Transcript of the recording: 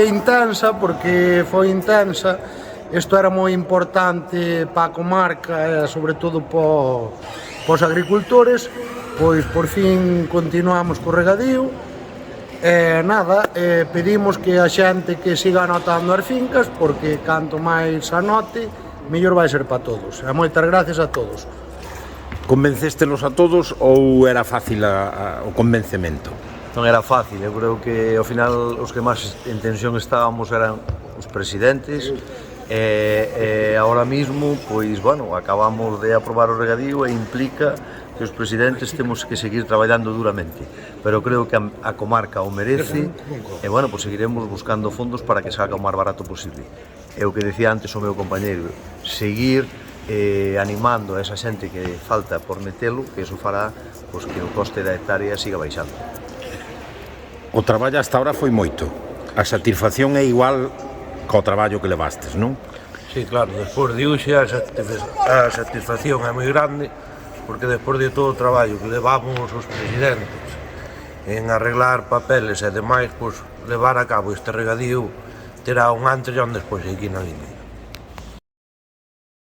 Intensa, porque foi intensa. Isto era moi importante para a comarca e sobre todo para os agricultores. Pois por fin continuamos co regadío. Nada, pedimos que a xente que siga anotando as fincas, porque canto máis anote, mellor vai ser para todos. E moitas gracias a todos. Convencéstelos a todos ou era fácil o convencemento? Non era fácil, eu creo que ao final os que máis en tensión estábamos eran os presidentes e agora mismo, pois, bueno, acabamos de aprobar o regadío e implica que os presidentes temos que seguir traballando duramente, pero creo que a comarca o merece e, bueno, pois seguiremos buscando fondos para que salga o máis barato posible. É o que decía antes o meu compañeiro, seguir animando a esa xente que falta por metelo, que iso fará pois, que o coste da hectárea siga baixando. O traballo hasta ahora foi moito. A satisfacción é igual co traballo que levastes, non? Sí, claro, despois de hoxe a satisfacción é moi grande, porque despois de todo o traballo que levamos os presidentes en arreglar papeles e demais, pois levar a cabo este regadío terá un antes e un despois aquí na línea.